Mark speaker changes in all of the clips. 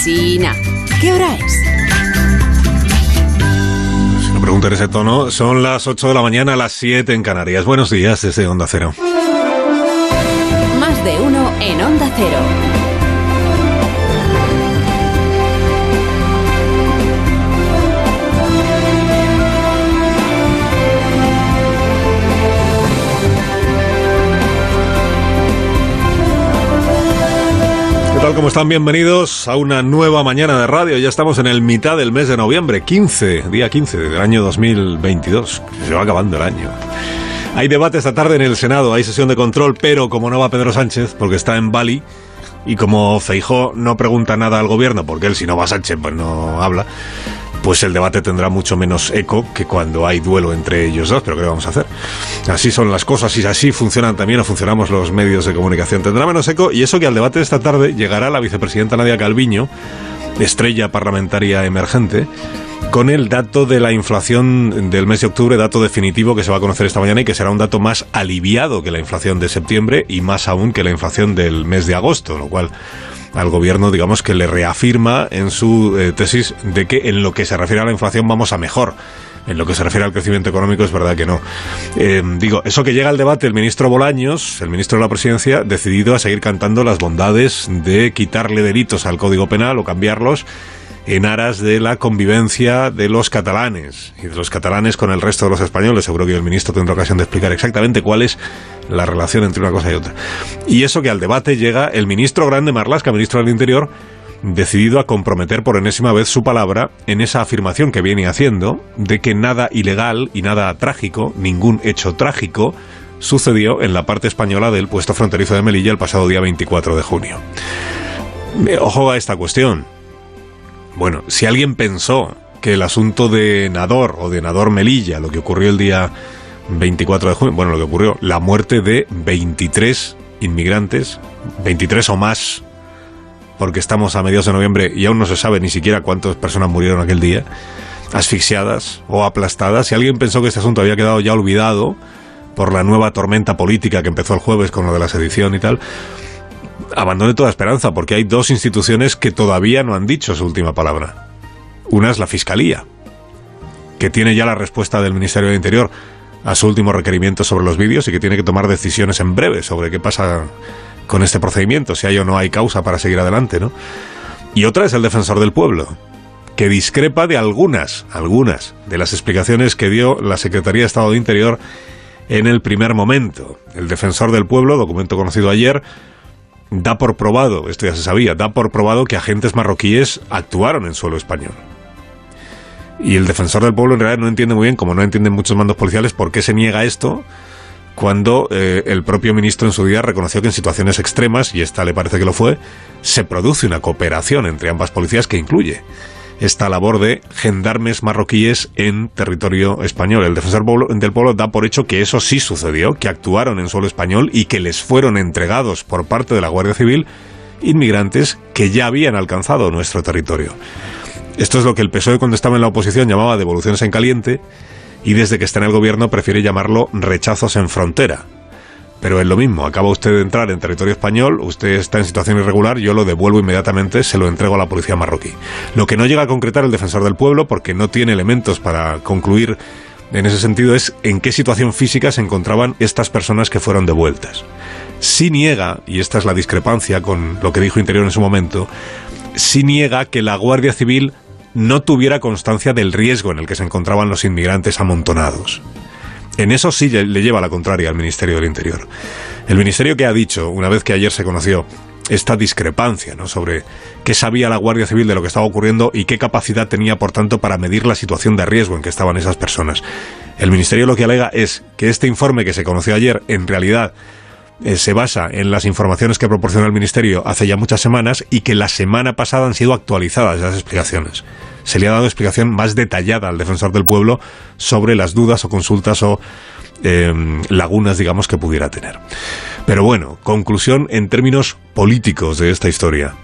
Speaker 1: Alsina, ¿qué hora es?
Speaker 2: Si no pregunto en ese tono, son las 8 de la mañana, las 7 en Canarias. Buenos días desde Onda Cero.
Speaker 1: Más de uno en Onda Cero.
Speaker 2: ¿Qué tal? ¿Cómo están? Bienvenidos a una nueva mañana de radio. Ya estamos en el mitad del mes de noviembre, día 15 del año 2022. Se va acabando el año. Hay debate esta tarde en el Senado, hay sesión de control, pero como no va Pedro Sánchez, porque está en Bali, y como Feijóo no pregunta nada al gobierno, porque él si no va Sánchez pues no habla, pues el debate tendrá mucho menos eco que cuando hay duelo entre ellos dos. Pero ¿qué vamos a hacer? Así son las cosas y así funcionan también o funcionamos los medios de comunicación. Tendrá menos eco, y eso que al debate de esta tarde llegará la vicepresidenta Nadia Calviño, estrella parlamentaria emergente, con el dato de la inflación del mes de octubre, dato definitivo que se va a conocer esta mañana y que será un dato más aliviado que la inflación de septiembre y más aún que la inflación del mes de agosto, lo cual al gobierno, digamos, que le reafirma en su tesis de que en lo que se refiere a la inflación vamos a mejor. En lo que se refiere al crecimiento económico es verdad que no. Eso que llega al debate, el ministro Bolaños, el ministro de la Presidencia, decidido a seguir cantando las bondades de quitarle delitos al Código Penal o cambiarlos en aras de la convivencia de los catalanes y de los catalanes con el resto de los españoles. Seguro que el ministro tendrá ocasión de explicar exactamente cuál es la relación entre una cosa y otra. Y eso que al debate llega el ministro Grande Marlaska, ministro del Interior, decidido a comprometer por enésima vez su palabra en esa afirmación que viene haciendo de que nada ilegal y nada trágico, ningún hecho trágico, sucedió en la parte española del puesto fronterizo de Melilla el pasado día 24 de junio. Ojo a esta cuestión. Bueno, si alguien pensó que el asunto de Nador o de Nador Melilla, lo que ocurrió el día 24 de junio, bueno, lo que ocurrió, la muerte de 23 inmigrantes, 23 o más, porque estamos a mediados de noviembre y aún no se sabe ni siquiera cuántas personas murieron aquel día, asfixiadas o aplastadas. Si alguien pensó que este asunto había quedado ya olvidado por la nueva tormenta política que empezó el jueves con lo de la sedición y tal, abandone toda esperanza, porque hay dos instituciones que todavía no han dicho su última palabra. Una es la Fiscalía, que tiene ya la respuesta del Ministerio del Interior a su último requerimiento sobre los vídeos y que tiene que tomar decisiones en breve sobre qué pasa con este procedimiento, si hay o no hay causa para seguir adelante, ¿no? Y otra es el Defensor del Pueblo, que discrepa de algunas de las explicaciones que dio la Secretaría de Estado de Interior en el primer momento. El Defensor del Pueblo, documento conocido ayer, da por probado, esto ya se sabía, da por probado que agentes marroquíes actuaron en suelo español. Y el Defensor del Pueblo en realidad no entiende muy bien, como no entienden muchos mandos policiales, por qué se niega esto cuando el propio ministro en su día reconoció que en situaciones extremas, y esta le parece que lo fue, se produce una cooperación entre ambas policías que incluye esta labor de gendarmes marroquíes en territorio español. El Defensor del Pueblo da por hecho que eso sí sucedió, que actuaron en suelo español y que les fueron entregados por parte de la Guardia Civil inmigrantes que ya habían alcanzado nuestro territorio. Esto es lo que el PSOE, cuando estaba en la oposición, llamaba devoluciones en caliente, y desde que está en el gobierno prefiere llamarlo rechazos en frontera. Pero es lo mismo, acaba usted de entrar en territorio español, usted está en situación irregular, yo lo devuelvo inmediatamente, se lo entrego a la policía marroquí. Lo que no llega a concretar el Defensor del Pueblo, porque no tiene elementos para concluir en ese sentido, es en qué situación física se encontraban estas personas que fueron devueltas. Sí niega, y esta es la discrepancia con lo que dijo Interior en su momento, sí niega que la Guardia Civil no tuviera constancia del riesgo en el que se encontraban los inmigrantes amontonados. En eso sí le lleva la contraria al Ministerio del Interior. El Ministerio, que ha dicho, una vez que ayer se conoció esta discrepancia, ¿no?, sobre qué sabía la Guardia Civil de lo que estaba ocurriendo y qué capacidad tenía, por tanto, para medir la situación de riesgo en que estaban esas personas. El Ministerio lo que alega es que este informe que se conoció ayer, en realidad, se basa en las informaciones que proporcionó el Ministerio hace ya muchas semanas y que la semana pasada han sido actualizadas esas explicaciones. Se le ha dado explicación más detallada al Defensor del Pueblo sobre las dudas o consultas o lagunas, digamos, que pudiera tener. Pero bueno, conclusión en términos políticos de esta historia.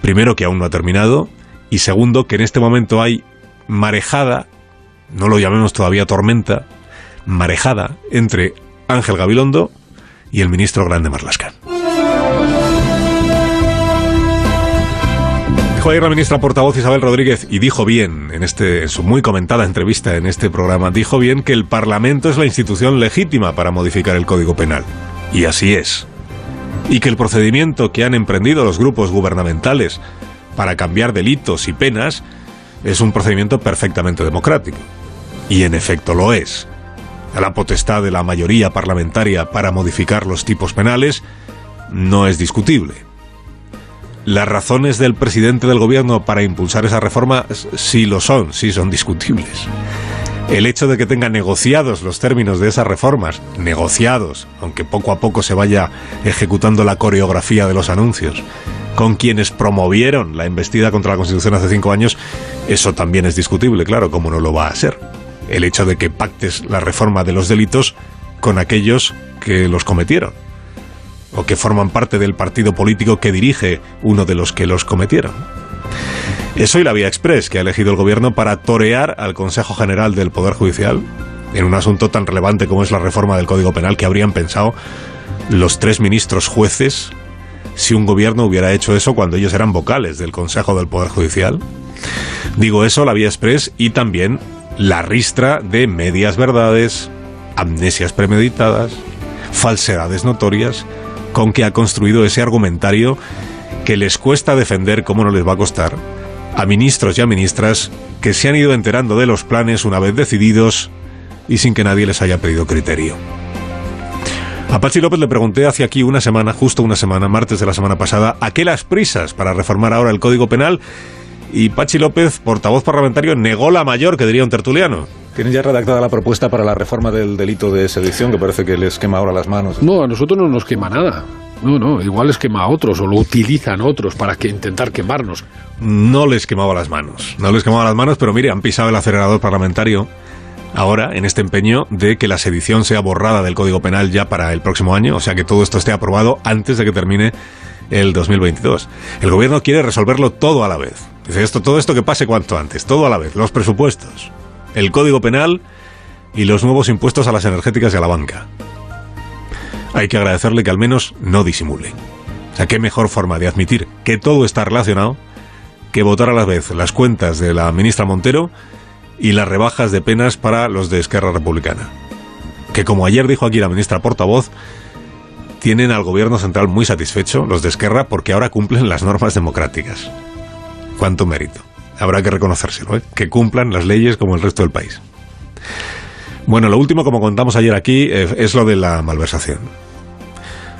Speaker 2: Primero, que aún no ha terminado, y segundo, que en este momento hay marejada, no lo llamemos todavía tormenta, marejada entre Ángel Gabilondo y el ministro Grande Marlaska. Dijo ayer la ministra portavoz Isabel Rodríguez, y dijo bien en su muy comentada entrevista en este programa, dijo bien que el Parlamento es la institución legítima para modificar el Código Penal. Y así es. Y que el procedimiento que han emprendido los grupos gubernamentales para cambiar delitos y penas es un procedimiento perfectamente democrático. Y en efecto lo es. La potestad de la mayoría parlamentaria para modificar los tipos penales no es discutible. Las razones del presidente del gobierno para impulsar esa reforma sí son discutibles. El hecho de que tenga negociados los términos de esas reformas, negociados, aunque poco a poco se vaya ejecutando la coreografía de los anuncios, con quienes promovieron la embestida contra la Constitución hace 5 años, eso también es discutible, claro, ¿cómo no lo va a ser? El hecho de que pactes la reforma de los delitos con aquellos que los cometieron, o que forman parte del partido político que dirige uno de los que los cometieron. Eso y la vía exprés que ha elegido el gobierno para torear al Consejo General del Poder Judicial en un asunto tan relevante como es la reforma del Código Penal, que habrían pensado los 3 ministros jueces si un gobierno hubiera hecho eso cuando ellos eran vocales del Consejo del Poder Judicial. Digo eso, la vía exprés, y también la ristra de medias verdades, amnesias premeditadas, falsedades notorias, con que ha construido ese argumentario que les cuesta defender, como no les va a costar, a ministros y a ministras que se han ido enterando de los planes una vez decididos y sin que nadie les haya pedido criterio. A Patxi López le pregunté hace aquí justo una semana, martes de la semana pasada, ¿a qué las prisas para reformar ahora el Código Penal? Y Patxi López, portavoz parlamentario, negó la mayor, que diría un tertuliano.
Speaker 3: ¿Tienen ya redactada la propuesta para la reforma del delito de sedición, que parece que les quema ahora las manos?
Speaker 4: No, a nosotros no nos quema nada. No, igual les quema a otros, o lo utilizan otros para intentar quemarnos.
Speaker 2: No les quemaba las manos, pero mire, han pisado el acelerador parlamentario ahora en este empeño de que la sedición sea borrada del Código Penal ya para el próximo año, o sea que todo esto esté aprobado antes de que termine el 2022. El gobierno quiere resolverlo todo a la vez. Dice, todo esto que pase cuanto antes, todo a la vez, los presupuestos, el Código Penal y los nuevos impuestos a las energéticas y a la banca. Hay que agradecerle que al menos no disimule. O sea, qué mejor forma de admitir que todo está relacionado que votar a la vez las cuentas de la ministra Montero y las rebajas de penas para los de Esquerra Republicana. Que, como ayer dijo aquí la ministra portavoz, tienen al gobierno central muy satisfecho, los de Esquerra, porque ahora cumplen las normas democráticas. Cuánto mérito. Habrá que reconocérselo, ¿eh? Que cumplan las leyes como el resto del país. Bueno, lo último, como contamos ayer aquí, es lo de la malversación.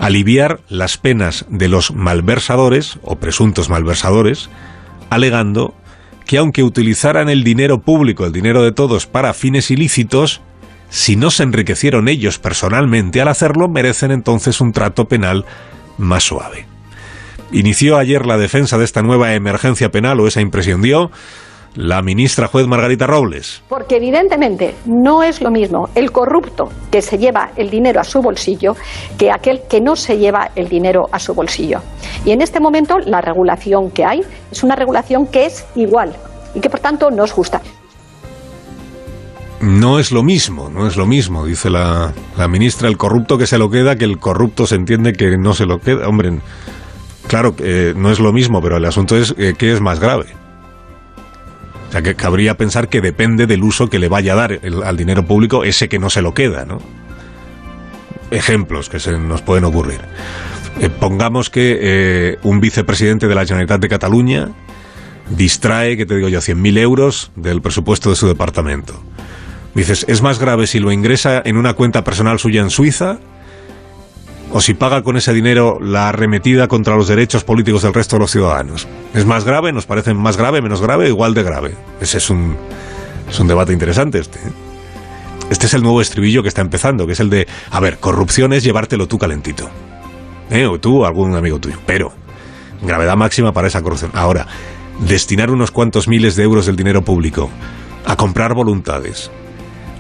Speaker 2: Aliviar las penas de los malversadores, o presuntos malversadores, alegando que aunque utilizaran el dinero público, el dinero de todos, para fines ilícitos, si no se enriquecieron ellos personalmente al hacerlo, merecen entonces un trato penal más suave. Inició ayer la defensa de esta nueva emergencia penal, o esa impresión dio la ministra juez Margarita Robles.
Speaker 5: Porque evidentemente no es lo mismo el corrupto que se lleva el dinero a su bolsillo que aquel que no se lleva el dinero a su bolsillo. Y en este momento la regulación que hay es una regulación que es igual y que por tanto no es justa.
Speaker 2: No es lo mismo, dice la ministra, el corrupto que se lo queda, que el corrupto se entiende que no se lo queda. Hombre, claro, no es lo mismo, pero el asunto es ¿qué es más grave? O sea, que cabría pensar que depende del uso que le vaya a dar al dinero público ese que no se lo queda, ¿no? Ejemplos que se nos pueden ocurrir. Pongamos que un vicepresidente de la Generalitat de Cataluña distrae, que te digo yo, 100.000 euros del presupuesto de su departamento. Dices, ¿es más grave si lo ingresa en una cuenta personal suya en Suiza o si paga con ese dinero la arremetida contra los derechos políticos del resto de los ciudadanos? ¿Es más grave? ¿Nos parece más grave, menos grave, igual de grave? Ese es un debate interesante este. Este es el nuevo estribillo que está empezando, que es el de, a ver, corrupción es llevártelo tú calentito. O tú o algún amigo tuyo. Pero, gravedad máxima para esa corrupción. Ahora, destinar unos cuantos miles de euros del dinero público a comprar voluntades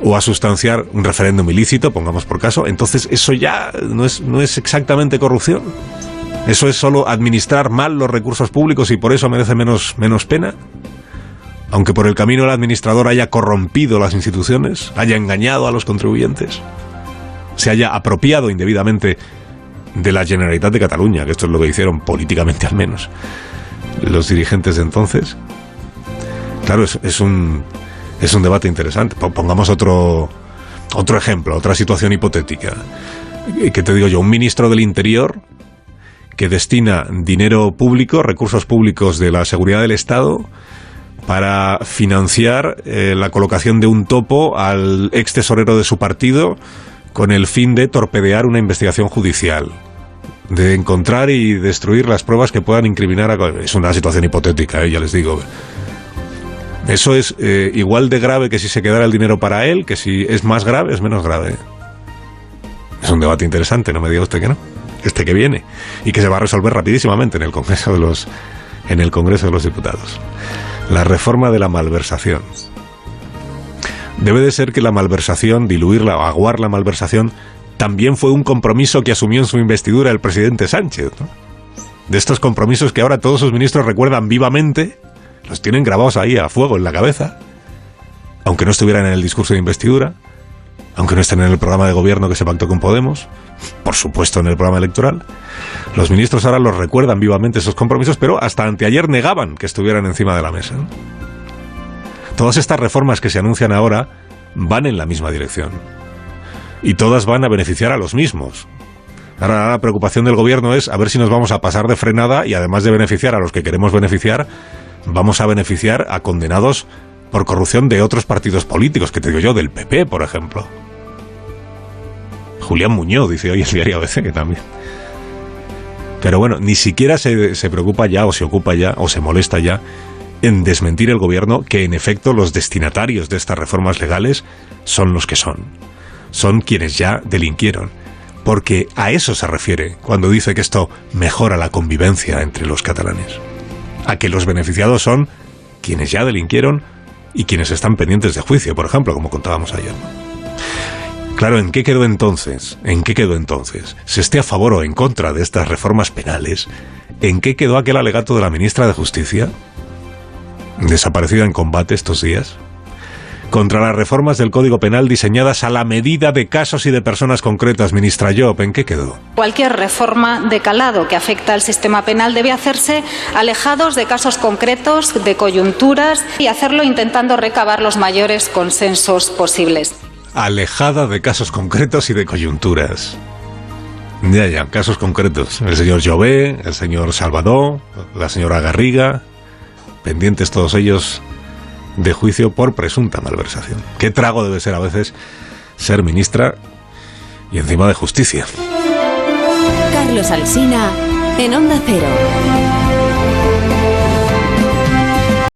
Speaker 2: o a sustanciar un referéndum ilícito, pongamos por caso, entonces eso ya no es exactamente corrupción. Eso es solo administrar mal los recursos públicos y por eso merece menos pena. Aunque por el camino el administrador haya corrompido las instituciones, haya engañado a los contribuyentes, se haya apropiado indebidamente de la Generalitat de Cataluña, que esto es lo que hicieron políticamente al menos, los dirigentes de entonces? Claro, es un debate interesante. Pongamos otro ejemplo, otra situación hipotética. ¿Qué te digo yo? Un ministro del Interior que destina dinero público, recursos públicos de la seguridad del Estado, para financiar la colocación de un topo al ex tesorero de su partido con el fin de torpedear una investigación judicial, de encontrar y destruir las pruebas que puedan incriminar a... Es una situación hipotética, ya les digo. Eso es igual de grave que si se quedara el dinero para él, que si es más grave, es menos grave. Es un debate interesante, no me diga usted que no. Este que viene, y que se va a resolver rapidísimamente en el Congreso de los Diputados. La reforma de la malversación. Debe de ser que la malversación, diluirla o aguar la malversación, también fue un compromiso que asumió en su investidura el presidente Sánchez, ¿no? De estos compromisos que ahora todos sus ministros recuerdan vivamente, los tienen grabados ahí a fuego en la cabeza, aunque no estuvieran en el discurso de investidura, aunque no estén en el programa de gobierno que se pactó con Podemos, por supuesto en el programa electoral. Los ministros ahora los recuerdan vivamente esos compromisos, pero hasta anteayer negaban que estuvieran encima de la mesa, ¿no? Todas estas reformas que se anuncian ahora van en la misma dirección. Y todas van a beneficiar a los mismos. Ahora la preocupación del gobierno es a ver si nos vamos a pasar de frenada y además de beneficiar a los que queremos beneficiar, vamos a beneficiar a condenados por corrupción de otros partidos políticos, que te digo yo, del PP, por ejemplo. Julián Muñoz, dice hoy el diario ABC, que también. Pero bueno, ni siquiera se preocupa ya, o se ocupa ya, o se molesta ya en desmentir el gobierno que en efecto los destinatarios de estas reformas legales son los que son. Son quienes ya delinquieron. Porque a eso se refiere cuando dice que esto mejora la convivencia entre los catalanes. A que los beneficiados son quienes ya delinquieron y quienes están pendientes de juicio, por ejemplo, como contábamos ayer. Claro, ¿en qué quedó entonces? ¿Se esté a favor o en contra de estas reformas penales? ¿En qué quedó aquel alegato de la ministra de Justicia, desaparecida en combate estos días, contra las reformas del Código Penal diseñadas a la medida de casos y de personas concretas? Ministra Llop, ¿en qué quedó?
Speaker 6: Cualquier reforma de calado que afecta al sistema penal debe hacerse alejados de casos concretos, de coyunturas, y hacerlo intentando recabar los mayores consensos posibles.
Speaker 2: Alejada de casos concretos y de coyunturas. Ya, casos concretos. El señor Llobé, el señor Salvador, la señora Garriga, pendientes todos ellos de juicio por presunta malversación. Qué trago debe ser a veces ser ministra y encima de Justicia.
Speaker 1: Carlos Alsina en Onda Cero.